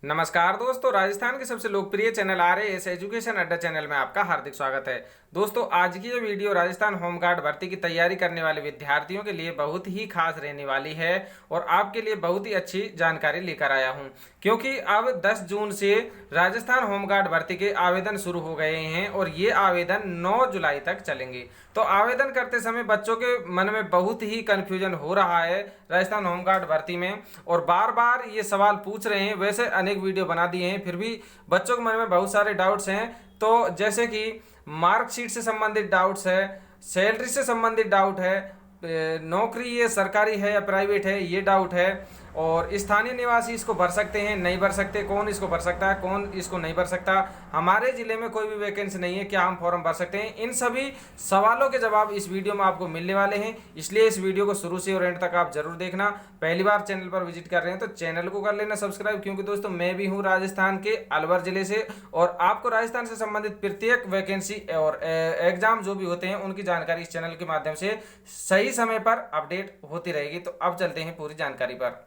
नमस्कार दोस्तों, राजस्थान के सबसे लोकप्रिय चैनल RAS एजुकेशन अड्डा चैनल में आपका हार्दिक स्वागत है। दोस्तों, आज की ये वीडियो राजस्थान होमगार्ड भर्ती की तैयारी करने वाले विद्यार्थियों के लिए बहुत ही खास रहने वाली है और आपके लिए बहुत ही अच्छी जानकारी लेकर आया हूं, क्योंकि अब 10 जून से राजस्थान होमगार्ड भर्ती के आवेदन शुरू हो गए हैं और ये आवेदन 9 जुलाई तक चलेंगे। तो आवेदन करते समय बच्चों के मन में बहुत ही कन्फ्यूजन हो रहा है राजस्थान होमगार्ड भर्ती में, और बार बार ये सवाल पूछ रहे हैं। वैसे अनेक वीडियो बना दिए हैं, फिर भी बच्चों के मन में बहुत सारे डाउट्स हैं। तो जैसे कि मार्कशीट से संबंधित डाउट्स है, सैलरी से संबंधित डाउट है, नौकरी ये सरकारी है या प्राइवेट है ये डाउट है, और स्थानीय निवासी इसको भर सकते हैं नहीं भर सकते, कौन इसको भर सकता है कौन इसको नहीं भर सकता, हमारे ज़िले में कोई भी वैकेंसी नहीं है क्या हम फॉर्म भर सकते हैं। इन सभी सवालों के जवाब इस वीडियो में आपको मिलने वाले हैं, इसलिए इस वीडियो को शुरू से और एंड तक आप जरूर देखना। पहली बार चैनल पर विजिट कर रहे हैं तो चैनल को कर लेना सब्सक्राइब, क्योंकि दोस्तों मैं भी हूँ राजस्थान के अलवर जिले से और आपको राजस्थान से संबंधित प्रत्येक वैकेंसी और एग्जाम जो भी होते हैं उनकी जानकारी इस चैनल के माध्यम से सही समय पर अपडेट होती रहेगी। तो अब चलते हैं पूरी जानकारी पर।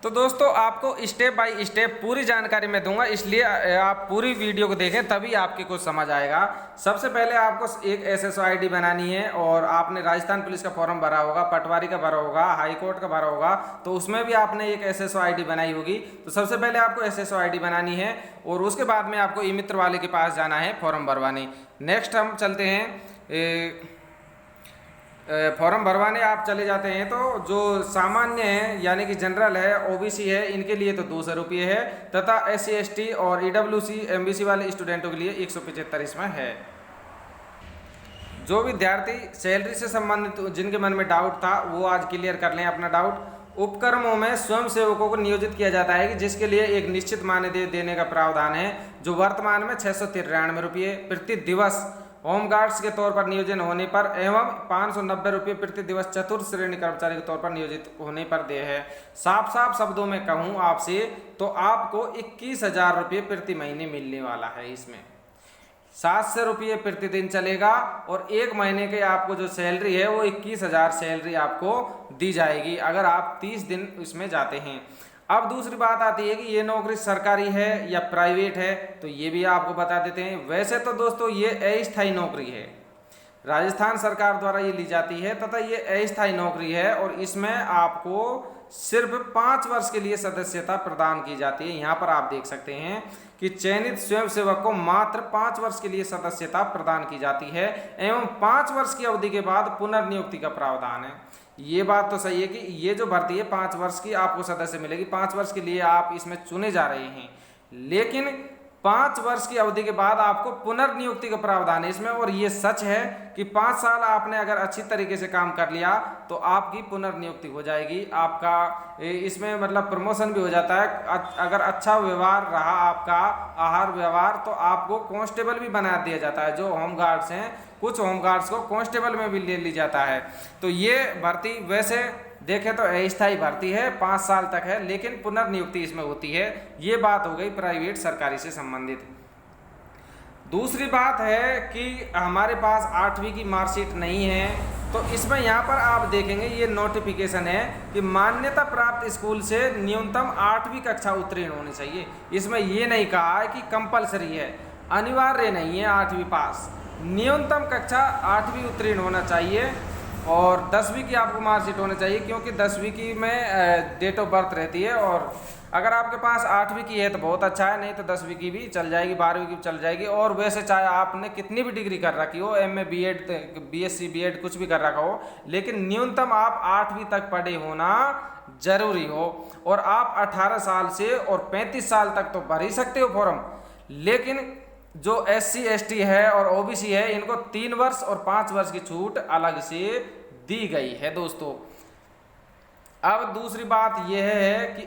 तो दोस्तों, आपको स्टेप बाय स्टेप पूरी जानकारी मैं दूंगा, इसलिए आप पूरी वीडियो को देखें तभी आपके कुछ समझ आएगा। सबसे पहले आपको एक SSO ID बनानी है, और आपने राजस्थान पुलिस का फॉर्म भरा होगा, पटवारी का भरा होगा, हाई कोर्ट का भरा होगा, तो उसमें भी आपने एक SSO ID बनाई होगी। तो सबसे पहले आपको SSO ID बनानी है और उसके बाद में आपको ई मित्र वाले के पास जाना है फॉर्म भरवाने। नेक्स्ट हम चलते हैं फॉर्म भरवाने। आप चले जाते हैं तो जो सामान्य है यानी कि जनरल है, OBC है, इनके लिए तो 200 रुपये है, तथा SC ST और EWC MBC वाले स्टूडेंटों के लिए 175 इसमें है। जो विद्यार्थी सैलरी से संबंधित जिनके मन में डाउट था वो आज क्लियर कर लें अपना डाउट। उपक्रमों में स्वयं सेवकों को नियोजित किया जाता है कि जिसके लिए एक निश्चित मानदेय देने का प्रावधान है, जो वर्तमान में 693 रुपये प्रति दिवस होमगार्ड्स के तौर पर नियोजन होने पर एवं 590 रुपये प्रति दिवस चतुर्थ श्रेणी कर्मचारी के तौर पर नियोजित होने पर देय है। साफ साफ शब्दों में कहूँ आपसे तो आपको 21,000 रुपये प्रति महीने मिलने वाला है। इसमें 700 रुपये प्रतिदिन चलेगा और एक महीने के आपको जो सैलरी है वो 21,000 सैलरी आपको दी जाएगी अगर आप 30 दिन इसमें जाते हैं। अब दूसरी बात आती है कि ये नौकरी सरकारी है या प्राइवेट है, तो ये भी आपको बता देते हैं। वैसे तो दोस्तों ये अस्थायी नौकरी है, राजस्थान सरकार द्वारा ये ली जाती है तथा ये अस्थायी नौकरी है, और इसमें आपको सिर्फ 5 वर्ष के लिए सदस्यता प्रदान की जाती है। यहाँ पर आप देख सकते हैं कि चयनित स्वयंसेवक को मात्र 5 वर्ष के लिए सदस्यता प्रदान की जाती है एवं 5 वर्ष की अवधि के बाद पुनर्नियुक्ति का प्रावधान है। ये बात तो सही है कि ये जो भर्ती है 5 वर्ष की आपको सदस्य मिलेगी, 5 वर्ष के लिए आप इसमें चुने जा रहे हैं, लेकिन 5 वर्ष की अवधि के बाद आपको पुनर्नियुक्ति का प्रावधान है इसमें। और ये सच है कि 5 साल आपने अगर अच्छी तरीके से काम कर लिया तो आपकी पुनर्नियुक्ति हो जाएगी, आपका इसमें मतलब प्रमोशन भी हो जाता है। अगर अच्छा व्यवहार रहा आपका आहार व्यवहार तो आपको कांस्टेबल भी बना दिया जाता है। जो होमगार्ड्स हैं, कुछ होमगार्ड्स को कांस्टेबल में भी ले ली जाता है। तो ये भर्ती वैसे देखें तो अस्थायी भर्ती है, 5 साल तक है, लेकिन पुनर्नियुक्ति इसमें होती है। ये बात हो गई प्राइवेट सरकारी से संबंधित। दूसरी बात है कि हमारे पास 8वीं की मार्कशीट नहीं है, तो इसमें यहाँ पर आप देखेंगे ये नोटिफिकेशन है कि मान्यता प्राप्त स्कूल से न्यूनतम 8वीं कक्षा उत्तीर्ण होनी चाहिए। इसमें ये नहीं कहा है कि कंपलसरी है, अनिवार्य नहीं है 8वीं पास, न्यूनतम कक्षा 8वीं उत्तीर्ण होना चाहिए और 10वीं की आपको मार्कशीट होनी चाहिए, क्योंकि 10वीं की में डेट ऑफ बर्थ रहती है। और अगर आपके पास 8वीं की है तो बहुत अच्छा है, नहीं तो 10वीं की भी चल जाएगी, 12वीं की भी चल जाएगी। और वैसे चाहे आपने कितनी भी डिग्री कर रखी हो, MA BEd BSc BEd कुछ भी कर रखा हो, लेकिन न्यूनतम आप 8वीं तक पढ़े होना जरूरी हो। और आप 18 साल से और 35 साल तक तो भर ही सकते हो फॉर्म, लेकिन जो SC ST है और OBC है इनको 3 वर्ष और 5 वर्ष की छूट अलग से दी गई है दोस्तों। अब दूसरी बात यह है कि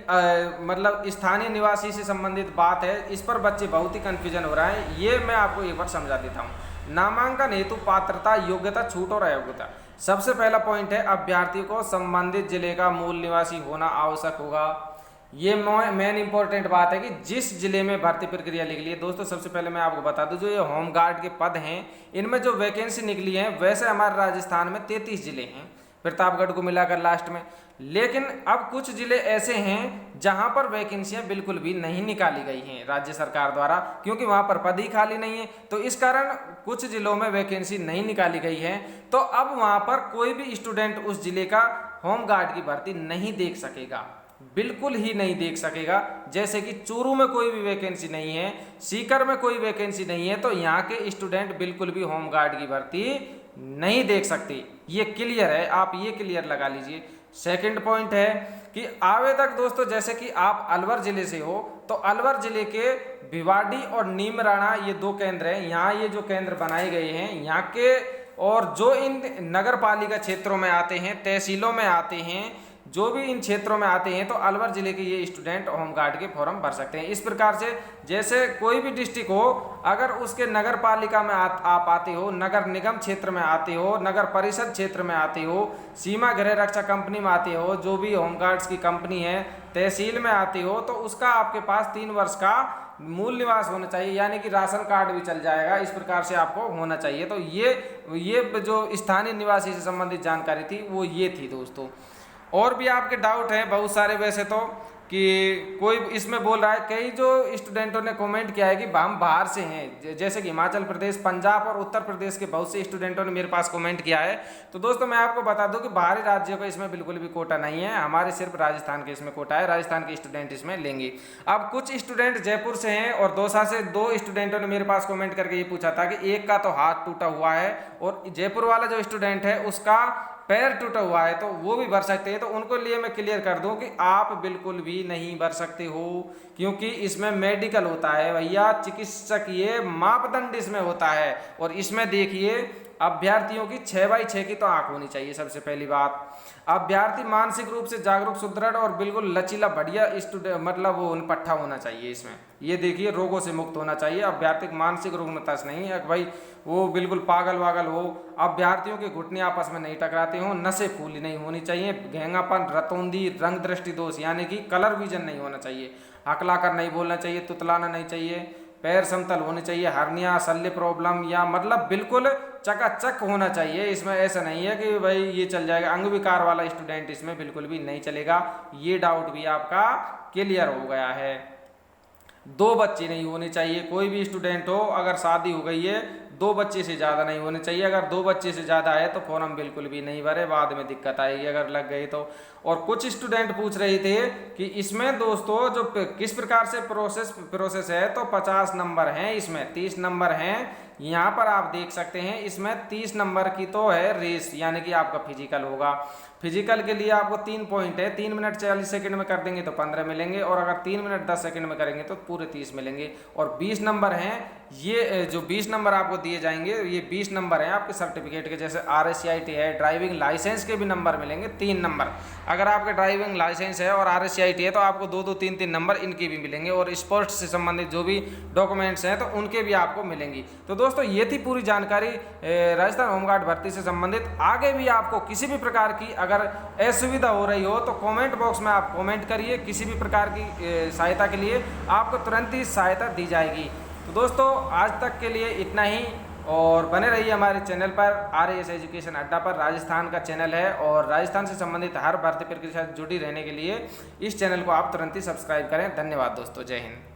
मतलब स्थानीय निवासी से संबंधित बात है, इस पर बच्चे बहुत ही कन्फ्यूजन हो रहा है। ये मैं आपको एक बार समझा देता हूँ। नामांकन हेतु पात्रता, योग्यता, छूट और अयोग्यता। सबसे पहला पॉइंट है अभ्यर्थी को संबंधित जिले का मूल निवासी होना आवश्यक होगा। ये मेन इंपॉर्टेंट बात है कि जिस जिले में भर्ती प्रक्रिया निकली है। दोस्तों सबसे पहले मैं आपको बता दूं, जो ये होमगार्ड के पद हैं इनमें जो वैकेंसी निकली है, वैसे हमारे राजस्थान में 33 जिले हैं, प्रतापगढ़ को मिलाकर लास्ट में, लेकिन अब कुछ जिले ऐसे हैं जहां पर वैकेंसियां बिल्कुल भी नहीं निकाली गई हैं राज्य सरकार द्वारा, क्योंकि वहां पर पद ही खाली नहीं है। तो इस कारण कुछ जिलों में वैकेंसी नहीं निकाली गई है, तो अब वहां पर कोई भी स्टूडेंट उस जिले का होमगार्ड की भर्ती नहीं देख सकेगा, बिल्कुल ही नहीं देख सकेगा। जैसे कि चूरू में कोई भी वैकेंसी नहीं है, सीकर में कोई वैकेंसी नहीं है, तो यहाँ के स्टूडेंट बिल्कुल भी होमगार्ड की भर्ती नहीं देख सकते। ये क्लियर है, आप ये क्लियर लगा लीजिए। सेकंड पॉइंट है कि आवेदक दोस्तों, जैसे कि आप अलवर जिले से हो, तो अलवर जिले के भिवाड़ी और नीमराणा ये 2 केंद्र हैं। यहाँ ये जो केंद्र बनाए गए हैं यहाँ के, और जो इन नगर पालिका क्षेत्रों में आते हैं, तहसीलों में आते हैं, जो भी इन क्षेत्रों में आते हैं, तो अलवर जिले के ये स्टूडेंट होमगार्ड के फॉर्म भर सकते हैं। इस प्रकार से जैसे कोई भी डिस्ट्रिक्ट हो, अगर उसके नगर पालिका में आप आते हो, नगर निगम क्षेत्र में आते हो, नगर परिषद क्षेत्र में आते हो, सीमा गृह रक्षा कंपनी में आते हो, जो भी होमगार्ड्स की कंपनी है, तहसील में आते हो, तो उसका आपके पास 3 वर्ष का मूल निवास होना चाहिए, यानी कि राशन कार्ड भी चल जाएगा। इस प्रकार से आपको होना चाहिए। तो ये जो स्थानीय निवासी से संबंधित जानकारी थी वो ये थी दोस्तों। और भी आपके डाउट हैं बहुत सारे, वैसे तो कि कोई इसमें बोल रहा है, कई जो स्टूडेंटों ने कमेंट किया है कि हम बाहर से हैं, जैसे कि हिमाचल प्रदेश, पंजाब और उत्तर प्रदेश के बहुत से स्टूडेंटों ने मेरे पास कमेंट किया है। तो दोस्तों मैं आपको बता दूं कि बाहरी राज्यों का इसमें बिल्कुल भी कोटा नहीं है, हमारे सिर्फ राजस्थान के इसमें कोटा है, राजस्थान के स्टूडेंट इसमें लेंगे। अब कुछ स्टूडेंट जयपुर से हैं और दौसा से 2 स्टूडेंटों ने मेरे पास कमेंट करके ये पूछा था कि एक का तो हाथ टूटा हुआ है और जयपुर वाला जो स्टूडेंट है उसका पैर टूटा हुआ है, तो वो भी भर सकते हैं। तो उनको लिए मैं क्लियर कर दूं कि आप बिल्कुल भी नहीं भर सकते हो, क्योंकि इसमें मेडिकल होता है भैया, चिकित्सकीय मापदंड इसमें होता है। और इसमें देखिए अभ्यर्थियों की 6/6 की तो आंख होनी चाहिए। सबसे पहली बात, अभ्यर्थी मानसिक रूप से जागरूक, सुदृढ़ और बिल्कुल लचीला बढ़िया स्टूडेंट, मतलब वो पट्टा होना चाहिए इसमें। ये देखिए रोगों से मुक्त होना चाहिए, अभ्यर्थी मानसिक रुग्णता से नहीं है भाई वो बिल्कुल पागल वागल हो, अभ्यर्थियों के घुटने आपस में नहीं टकराते हो, नसें फूली नहीं होनी चाहिए, घेंगापन, रतौंधी, रंग दृष्टि दोष यानी कि कलर विजन नहीं होना चाहिए, हकलाकर नहीं बोलना चाहिए, तुतलाना नहीं चाहिए, पैर समतल होने चाहिए, हर्निया, शल्य प्रॉब्लम या मतलब बिल्कुल चकाचक होना चाहिए। इसमें ऐसा नहीं है कि भाई ये चल जाएगा, अंग विकार वाला स्टूडेंट इसमें बिल्कुल भी नहीं चलेगा। ये डाउट भी आपका क्लियर हो गया है। 2 बच्चे नहीं होने चाहिए, कोई भी स्टूडेंट हो, अगर शादी हो गई है 2 बच्चे से ज़्यादा नहीं होने चाहिए। अगर 2 बच्चे से ज़्यादा है तो फॉर्म बिल्कुल भी नहीं भरे, बाद में दिक्कत आएगी अगर लग गई तो। और कुछ स्टूडेंट पूछ रहे थे कि इसमें दोस्तों जो किस प्रकार से प्रोसेस है, तो 50 नंबर हैं, इसमें 30 नंबर हैं। यहाँ पर आप देख सकते हैं इसमें 30 नंबर की तो है रेस, यानी कि आपका फिजिकल होगा। फिजिकल के लिए आपको 3 पॉइंट है, 3 मिनट 40 सेकंड में कर देंगे तो 15 मिलेंगे, और अगर 3 मिनट 10 सेकंड में करेंगे तो पूरे 30 मिलेंगे। और 20 नंबर हैं, ये जो 20 नंबर आपको दिए जाएंगे, ये 20 नंबर हैं आपके सर्टिफिकेट के, जैसे RSCIT है, ड्राइविंग लाइसेंस के भी नंबर मिलेंगे 3 नंबर। अगर आपके ड्राइविंग लाइसेंस है और RSCIT है तो आपको 2-2, 3-3 नंबर इनके भी मिलेंगे, और स्पोर्ट्स से संबंधित जो भी डॉक्यूमेंट्स हैं तो उनके भी आपको मिलेंगी। तो दोस्तों ये थी पूरी जानकारी राजस्थान होमगार्ड भर्ती से संबंधित। आगे भी आपको किसी भी प्रकार की अगर असुविधा हो रही हो तो कमेंट बॉक्स में आप कमेंट करिए, किसी भी प्रकार की सहायता के लिए आपको तुरंत ही सहायता दी जाएगी। तो दोस्तों आज तक के लिए इतना ही, और बने रहिए हमारे चैनल पर, RAS एजुकेशन अड्डा पर। राजस्थान का चैनल है और राजस्थान से संबंधित हर भर्ती प्रक्रिया से जुड़ी रहने के लिए इस चैनल को आप तुरंत ही सब्सक्राइब करें। धन्यवाद दोस्तों, जय हिंद।